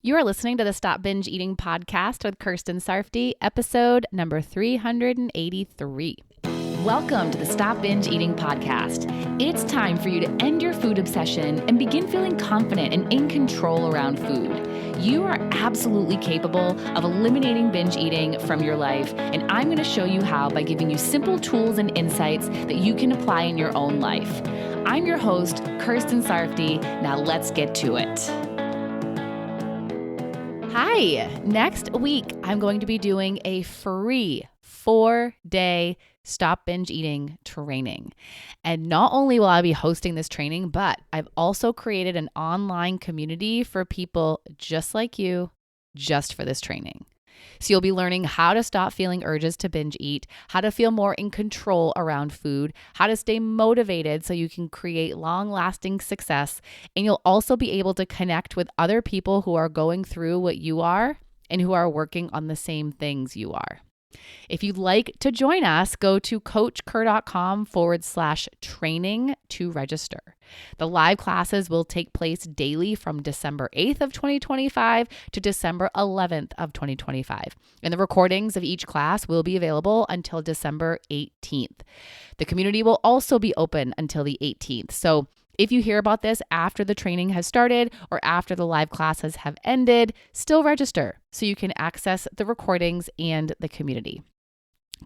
You are listening to the Stop Binge Eating podcast with Kirsten Sarfty, episode number 383. Welcome to the Stop Binge Eating podcast. It's time for you to end your food obsession and begin feeling confident and in control around food. You are absolutely capable of eliminating binge eating from your life, and I'm going to show you how by giving you simple tools and insights that you can apply in your own life. I'm your host, Kirsten Sarfty. Now let's get to it. Hi, next week I'm going to be doing a free 4-day Stop Binge Eating training. And not only will I be hosting this training, but I've also created an online community for people just like you, just for this training. So you'll be learning how to stop feeling urges to binge eat, how to feel more in control around food, how to stay motivated so you can create long-lasting success, and you'll also be able to connect with other people who are going through what you are and who are working on the same things you are. If you'd like to join us, go to coachker.com/training to register. The live classes will take place daily from December 8th of 2025 to December 11th of 2025. And the recordings of each class will be available until December 18th. The community will also be open until the 18th. So if you hear about this after the training has started or after the live classes have ended, still register so you can access the recordings and the community.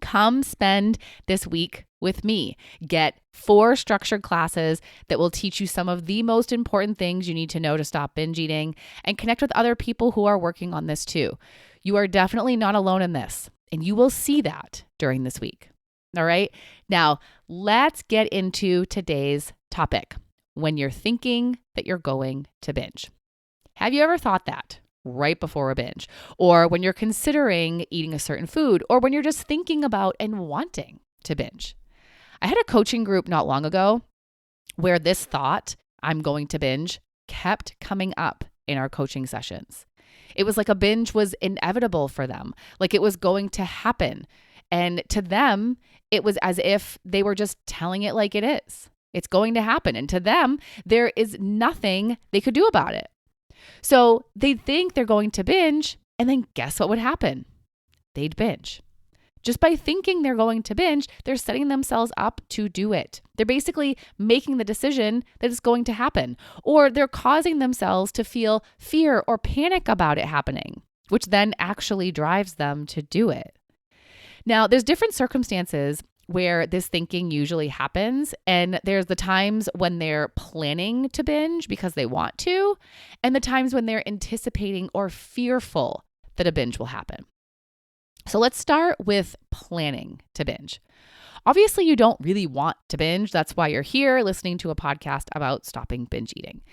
Come spend this week with me. Get 4 structured classes that will teach you some of the most important things you need to know to stop binge eating, and connect with other people who are working on this too. You are definitely not alone in this, and you will see that during this week. All right. Now, let's get into today's topic. When you're thinking that you're going to binge. Have you ever thought that right before a binge? Or when you're considering eating a certain food, or when you're just thinking about and wanting to binge? I had a coaching group not long ago where this thought, I'm going to binge, kept coming up in our coaching sessions. It was like a binge was inevitable for them, like it was going to happen. And to them, it was as if they were just telling it like it is. It's going to happen. And to them, there is nothing they could do about it. So they'd think they're going to binge, and then guess what would happen? They'd binge. Just by thinking they're going to binge, they're setting themselves up to do it. They're basically making the decision that it's going to happen, or they're causing themselves to feel fear or panic about it happening, which then actually drives them to do it. Now, there's different circumstances where this thinking usually happens. And there's the times when they're planning to binge because they want to, and the times when they're anticipating or fearful that a binge will happen. So let's start with planning to binge. Obviously, you don't really want to binge. That's why you're here listening to a podcast about stopping binge eating.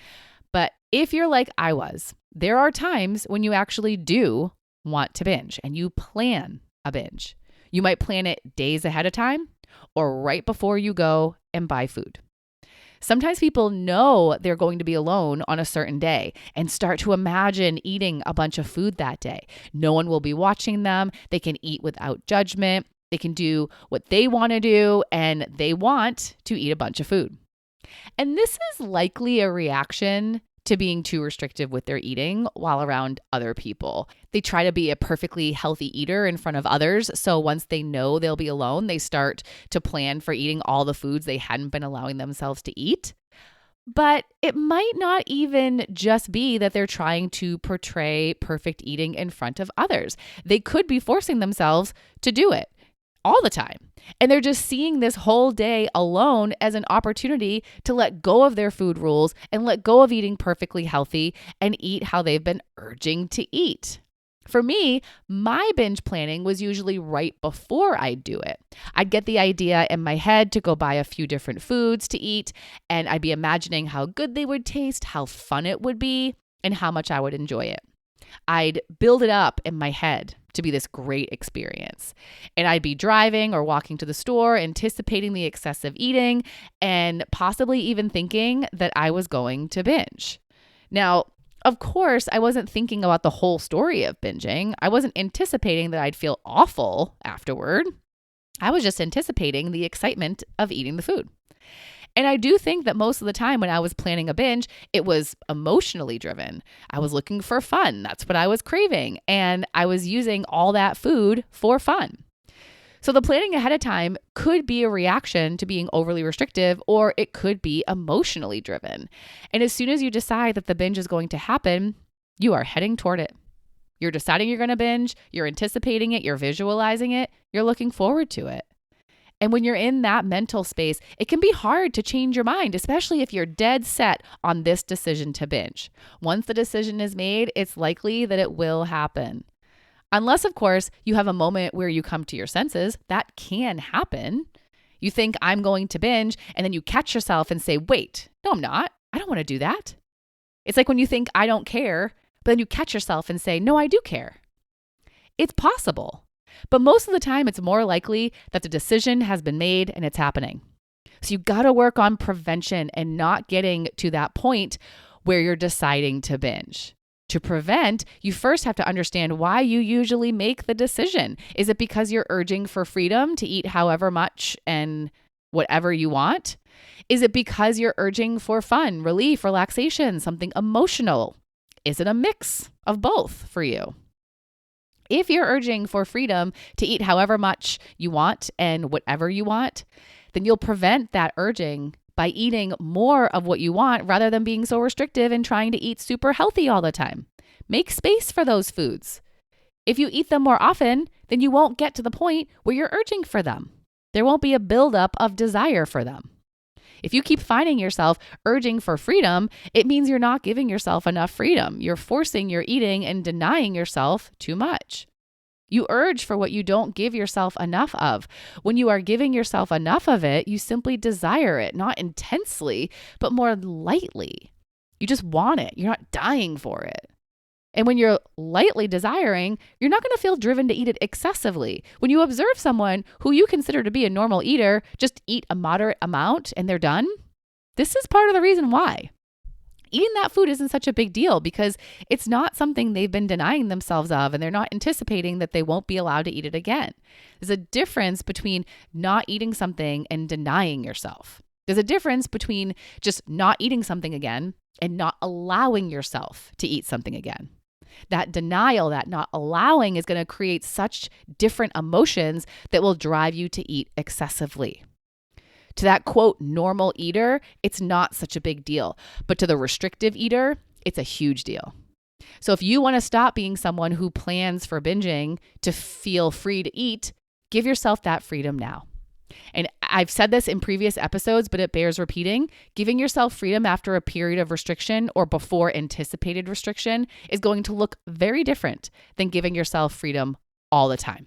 But if you're like I was, there are times when you actually do want to binge and you plan a binge. You might plan it days ahead of time or right before you go and buy food. Sometimes people know they're going to be alone on a certain day and start to imagine eating a bunch of food that day. No one will be watching them. They can eat without judgment. They can do what they want to do, and they want to eat a bunch of food. And this is likely a reaction to being too restrictive with their eating while around other people. They try to be a perfectly healthy eater in front of others. So once they know they'll be alone, they start to plan for eating all the foods they hadn't been allowing themselves to eat. But it might not even just be that they're trying to portray perfect eating in front of others. They could be forcing themselves to do it all the time. And they're just seeing this whole day alone as an opportunity to let go of their food rules and let go of eating perfectly healthy and eat how they've been urging to eat. For me, my binge planning was usually right before I'd do it. I'd get the idea in my head to go buy a few different foods to eat, and I'd be imagining how good they would taste, how fun it would be, and how much I would enjoy it. I'd build it up in my head to be this great experience. And I'd be driving or walking to the store, anticipating the excessive eating, and possibly even thinking that I was going to binge. Now, of course, I wasn't thinking about the whole story of binging. I wasn't anticipating that I'd feel awful afterward. I was just anticipating the excitement of eating the food. And I do think that most of the time when I was planning a binge, it was emotionally driven. I was looking for fun. That's what I was craving. And I was using all that food for fun. So the planning ahead of time could be a reaction to being overly restrictive, or it could be emotionally driven. And as soon as you decide that the binge is going to happen, you are heading toward it. You're deciding you're going to binge, you're anticipating it, you're visualizing it, you're looking forward to it. And when you're in that mental space, it can be hard to change your mind, especially if you're dead set on this decision to binge. Once the decision is made, it's likely that it will happen. Unless, of course, you have a moment where you come to your senses. That can happen. You think, I'm going to binge, and then you catch yourself and say, wait, no, I'm not. I don't want to do that. It's like when you think, I don't care, but then you catch yourself and say, no, I do care. It's possible. But most of the time, it's more likely that the decision has been made and it's happening. So you got to work on prevention and not getting to that point where you're deciding to binge. To prevent, you first have to understand why you usually make the decision. Is it because you're urging for freedom to eat however much and whatever you want? Is it because you're urging for fun, relief, relaxation, something emotional? Is it a mix of both for you? If you're urging for freedom to eat however much you want and whatever you want, then you'll prevent that urging by eating more of what you want rather than being so restrictive and trying to eat super healthy all the time. Make space for those foods. If you eat them more often, then you won't get to the point where you're urging for them. There won't be a buildup of desire for them. If you keep finding yourself urging for freedom, it means you're not giving yourself enough freedom. You're forcing your eating and denying yourself too much. You urge for what you don't give yourself enough of. When you are giving yourself enough of it, you simply desire it, not intensely, but more lightly. You just want it. You're not dying for it. And when you're lightly desiring, you're not going to feel driven to eat it excessively. When you observe someone who you consider to be a normal eater, just eat a moderate amount and they're done, this is part of the reason why. Eating that food isn't such a big deal because it's not something they've been denying themselves of, and they're not anticipating that they won't be allowed to eat it again. There's a difference between not eating something and denying yourself. There's a difference between just not eating something again and not allowing yourself to eat something again. That denial, that not allowing, is going to create such different emotions that will drive you to eat excessively. To that quote, normal eater, it's not such a big deal. But to the restrictive eater, it's a huge deal. So if you want to stop being someone who plans for binging to feel free to eat, give yourself that freedom now. And I've said this in previous episodes, but it bears repeating. Giving yourself freedom after a period of restriction or before anticipated restriction is going to look very different than giving yourself freedom all the time.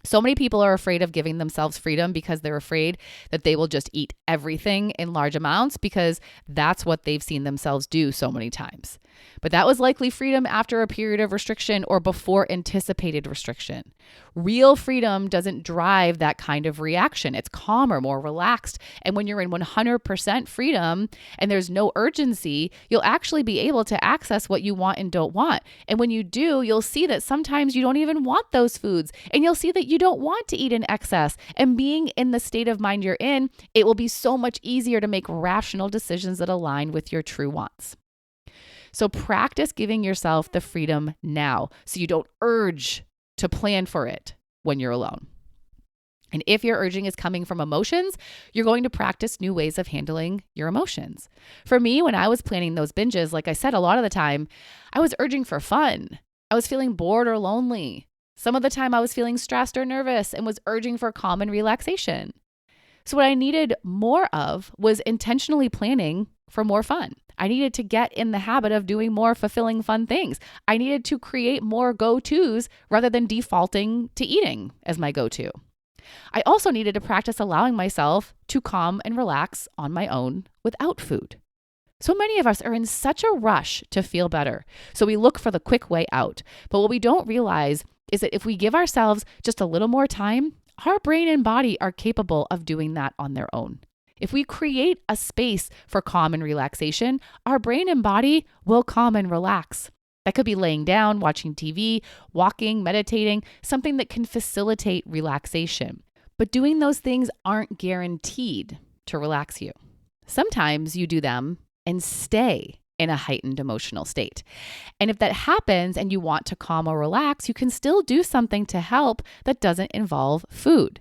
So many people are afraid of giving themselves freedom because they're afraid that they will just eat everything in large amounts because that's what they've seen themselves do so many times. But that was likely freedom after a period of restriction or before anticipated restriction. Real freedom doesn't drive that kind of reaction. It's calmer, more relaxed. And when you're in 100% freedom and there's no urgency, you'll actually be able to access what you want and don't want. And when you do, you'll see that sometimes you don't even want those foods. And you'll see that you don't want to eat in excess. And being in the state of mind you're in, it will be so much easier to make rational decisions that align with your true wants. So practice giving yourself the freedom now so you don't urge to plan for it when you're alone. And if your urging is coming from emotions, you're going to practice new ways of handling your emotions. For me, when I was planning those binges, like I said, a lot of the time, I was urging for fun. I was feeling bored or lonely. Some of the time I was feeling stressed or nervous and was urging for calm and relaxation. So what I needed more of was intentionally planning for more fun. I needed to get in the habit of doing more fulfilling, fun things. I needed to create more go-tos rather than defaulting to eating as my go-to. I also needed to practice allowing myself to calm and relax on my own without food. So many of us are in such a rush to feel better. So we look for the quick way out. But what we don't realize is that if we give ourselves just a little more time, our brain and body are capable of doing that on their own. If we create a space for calm and relaxation, our brain and body will calm and relax. That could be laying down, watching TV, walking, meditating, something that can facilitate relaxation. But doing those things aren't guaranteed to relax you. Sometimes you do them and stay in a heightened emotional state. And if that happens and you want to calm or relax, you can still do something to help that doesn't involve food.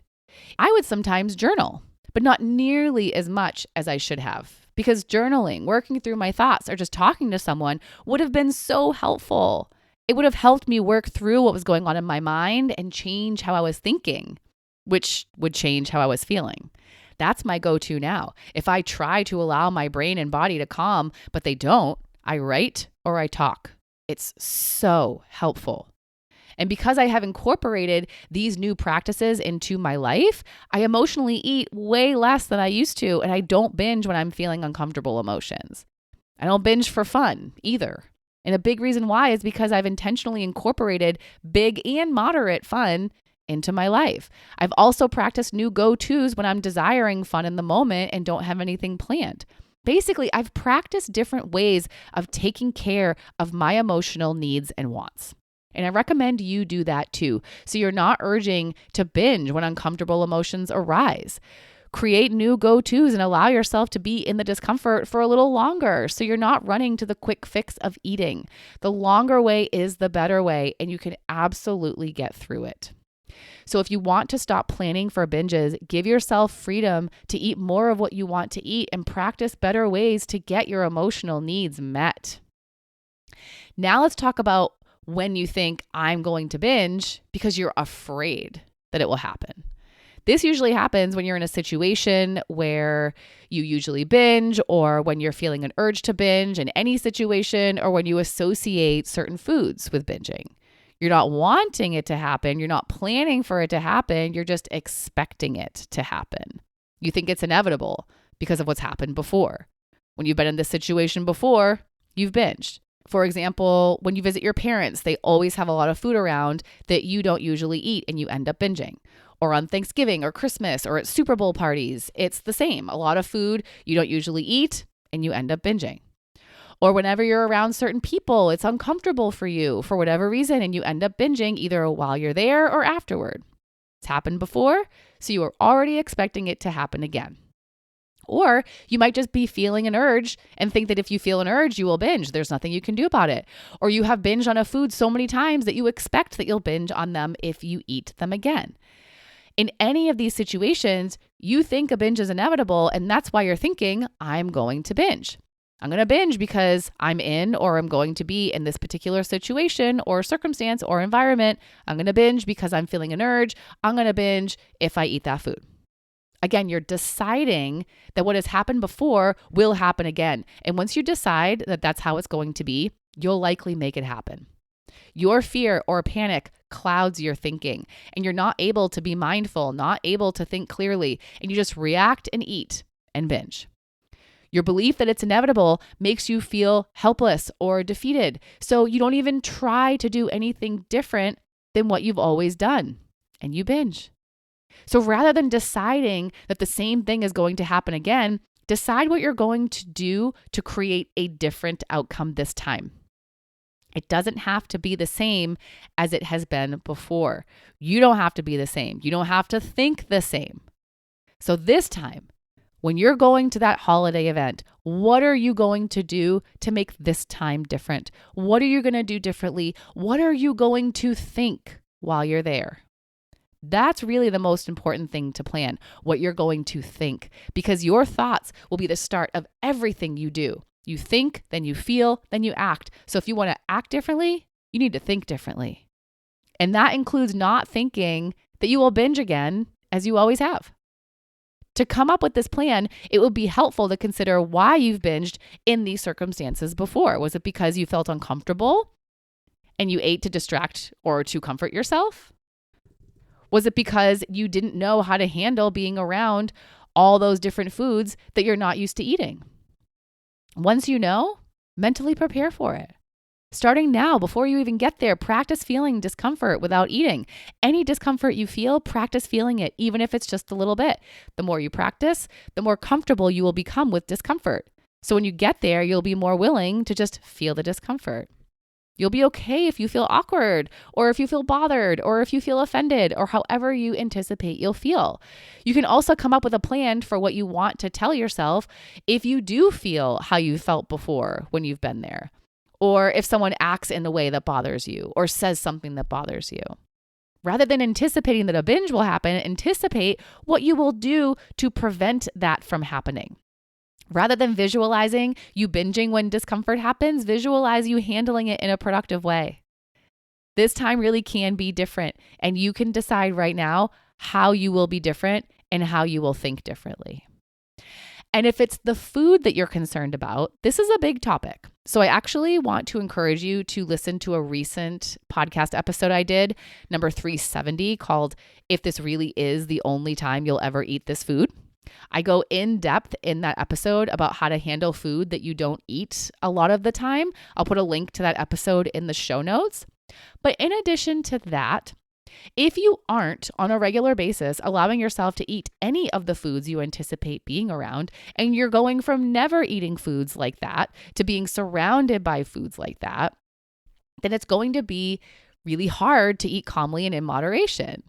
I would sometimes journal, but not nearly as much as I should have, because journaling, working through my thoughts, or just talking to someone would have been so helpful. It would have helped me work through what was going on in my mind and change how I was thinking, which would change how I was feeling. That's my go-to now. If I try to allow my brain and body to calm, but they don't, I write or I talk. It's so helpful. And because I have incorporated these new practices into my life, I emotionally eat way less than I used to, and I don't binge when I'm feeling uncomfortable emotions. I don't binge for fun either. And a big reason why is because I've intentionally incorporated big and moderate fun into my life. I've also practiced new go-tos when I'm desiring fun in the moment and don't have anything planned. Basically, I've practiced different ways of taking care of my emotional needs and wants. And I recommend you do that too, so you're not urging to binge when uncomfortable emotions arise. Create new go-tos and allow yourself to be in the discomfort for a little longer, so you're not running to the quick fix of eating. The longer way is the better way, and you can absolutely get through it. So if you want to stop planning for binges, give yourself freedom to eat more of what you want to eat and practice better ways to get your emotional needs met. Now let's talk about when you think I'm going to binge because you're afraid that it will happen. This usually happens when you're in a situation where you usually binge, or when you're feeling an urge to binge in any situation, or when you associate certain foods with binging. You're not wanting it to happen. You're not planning for it to happen. You're just expecting it to happen. You think it's inevitable because of what's happened before. When you've been in this situation before, you've binged. For example, when you visit your parents, they always have a lot of food around that you don't usually eat and you end up binging. Or on Thanksgiving or Christmas or at Super Bowl parties, it's the same. A lot of food you don't usually eat and you end up binging. Or whenever you're around certain people, it's uncomfortable for you for whatever reason and you end up binging either while you're there or afterward. It's happened before, so you are already expecting it to happen again. Or you might just be feeling an urge and think that if you feel an urge, you will binge. There's nothing you can do about it. Or you have binged on a food so many times that you expect that you'll binge on them if you eat them again. In any of these situations, you think a binge is inevitable, and that's why you're thinking, I'm going to binge. I'm going to binge because I'm in or I'm going to be in this particular situation or circumstance or environment. I'm going to binge because I'm feeling an urge. I'm going to binge if I eat that food. Again, you're deciding that what has happened before will happen again. And once you decide that that's how it's going to be, you'll likely make it happen. Your fear or panic clouds your thinking, and you're not able to be mindful, not able to think clearly, and you just react and eat and binge. Your belief that it's inevitable makes you feel helpless or defeated, so you don't even try to do anything different than what you've always done, and you binge. So rather than deciding that the same thing is going to happen again, decide what you're going to do to create a different outcome this time. It doesn't have to be the same as it has been before. You don't have to be the same. You don't have to think the same. So this time, when you're going to that holiday event, what are you going to do to make this time different? What are you going to do differently? What are you going to think while you're there? That's really the most important thing to plan, what you're going to think, because your thoughts will be the start of everything you do. You think, then you feel, then you act. So if you want to act differently, you need to think differently. And that includes not thinking that you will binge again as you always have. To come up with this plan, it would be helpful to consider why you've binged in these circumstances before. Was it because you felt uncomfortable and you ate to distract or to comfort yourself? Was it because you didn't know how to handle being around all those different foods that you're not used to eating? Once you know, mentally prepare for it. Starting now, before you even get there, practice feeling discomfort without eating. Any discomfort you feel, practice feeling it, even if it's just a little bit. The more you practice, the more comfortable you will become with discomfort. So when you get there, you'll be more willing to just feel the discomfort. You'll be okay if you feel awkward or if you feel bothered or if you feel offended or however you anticipate you'll feel. You can also come up with a plan for what you want to tell yourself if you do feel how you felt before when you've been there, or if someone acts in a way that bothers you or says something that bothers you. Rather than anticipating that a binge will happen, anticipate what you will do to prevent that from happening. Rather than visualizing you binging when discomfort happens, visualize you handling it in a productive way. This time really can be different, and you can decide right now how you will be different and how you will think differently. And if it's the food that you're concerned about, this is a big topic. So I actually want to encourage you to listen to a recent podcast episode I did, number 370, called If This Really Is the Only Time You'll Ever Eat This Food. I go in depth in that episode about how to handle food that you don't eat a lot of the time. I'll put a link to that episode in the show notes. But in addition to that, if you aren't on a regular basis allowing yourself to eat any of the foods you anticipate being around, and you're going from never eating foods like that to being surrounded by foods like that, then it's going to be really hard to eat calmly and in moderation.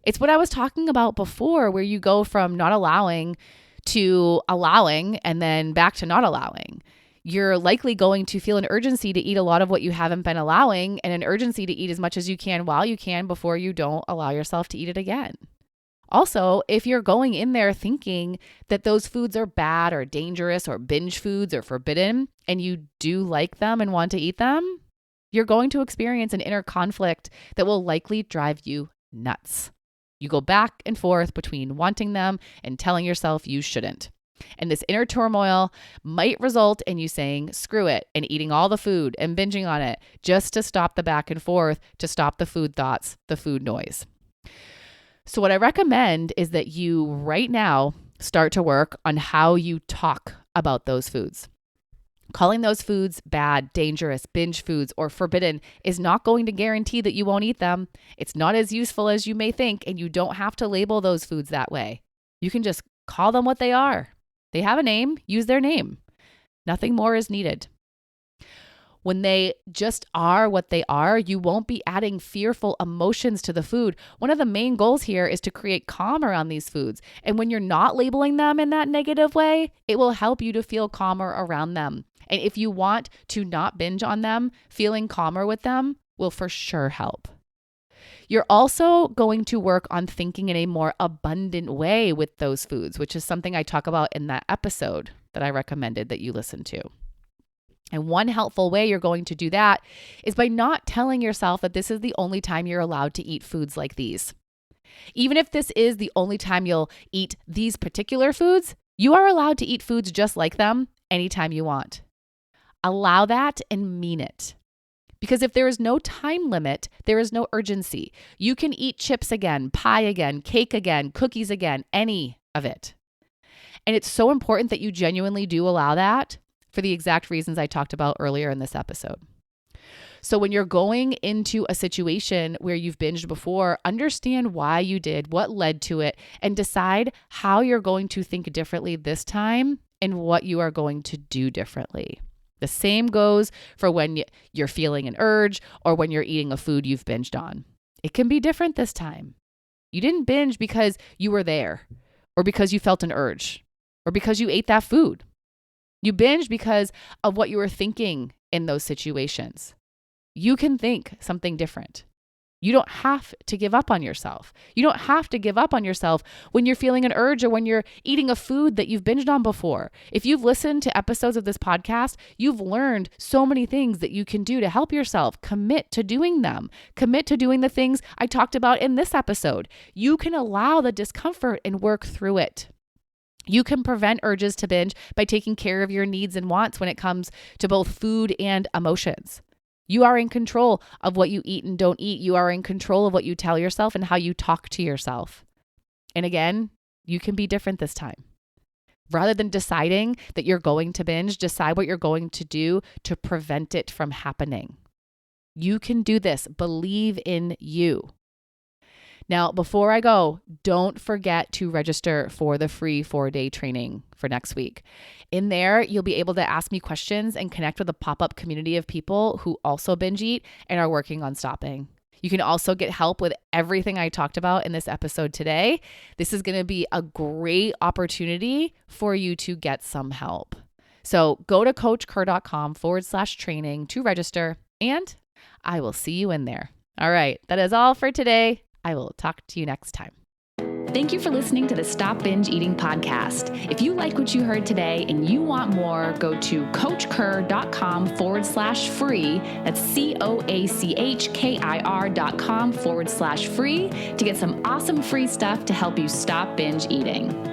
It's what I was talking about before, where you go from not allowing to allowing and then back to not allowing. You're likely going to feel an urgency to eat a lot of what you haven't been allowing, and an urgency to eat as much as you can while you can before you don't allow yourself to eat it again. Also, if you're going in there thinking that those foods are bad or dangerous or binge foods or forbidden, and you do like them and want to eat them, you're going to experience an inner conflict that will likely drive you nuts. You go back and forth between wanting them and telling yourself you shouldn't. And this inner turmoil might result in you saying, screw it, and eating all the food and binging on it just to stop the back and forth, to stop the food thoughts, the food noise. So what I recommend is that you right now start to work on how you talk about those foods. Calling those foods bad, dangerous, binge foods, or forbidden is not going to guarantee that you won't eat them. It's not as useful as you may think, and you don't have to label those foods that way. You can just call them what they are. They have a name, use their name. Nothing more is needed. When they just are what they are, you won't be adding fearful emotions to the food. One of the main goals here is to create calm around these foods. And when you're not labeling them in that negative way, it will help you to feel calmer around them. And if you want to not binge on them, feeling calmer with them will for sure help. You're also going to work on thinking in a more abundant way with those foods, which is something I talk about in that episode that I recommended that you listen to. And one helpful way you're going to do that is by not telling yourself that this is the only time you're allowed to eat foods like these. Even if this is the only time you'll eat these particular foods, you are allowed to eat foods just like them anytime you want. Allow that and mean it. Because if there is no time limit, there is no urgency. You can eat chips again, pie again, cake again, cookies again, any of it. And it's so important that you genuinely do allow that for the exact reasons I talked about earlier in this episode. So when you're going into a situation where you've binged before, understand why you did, what led to it, and decide how you're going to think differently this time and what you are going to do differently. The same goes for when you're feeling an urge or when you're eating a food you've binged on. It can be different this time. You didn't binge because you were there or because you felt an urge or because you ate that food. You binged because of what you were thinking in those situations. You can think something different. You don't have to give up on yourself. You don't have to give up on yourself when you're feeling an urge or when you're eating a food that you've binged on before. If you've listened to episodes of this podcast, you've learned so many things that you can do to help yourself. Commit to doing them. Commit to doing the things I talked about in this episode. You can allow the discomfort and work through it. You can prevent urges to binge by taking care of your needs and wants when it comes to both food and emotions. You are in control of what you eat and don't eat. You are in control of what you tell yourself and how you talk to yourself. And again, you can be different this time. Rather than deciding that you're going to binge, decide what you're going to do to prevent it from happening. You can do this. Believe in you. Now, before I go, don't forget to register for the free 4-day training for next week. In there, you'll be able to ask me questions and connect with a pop-up community of people who also binge eat and are working on stopping. You can also get help with everything I talked about in this episode today. This is going to be a great opportunity for you to get some help. So go to coachker.com/training to register, and I will see you in there. All right, that is all for today. I will talk to you next time. Thank you for listening to the Stop Binge Eating podcast. If you like what you heard today and you want more, go to coachker.com/free. That's COACHKIR.com/free to get some awesome free stuff to help you stop binge eating.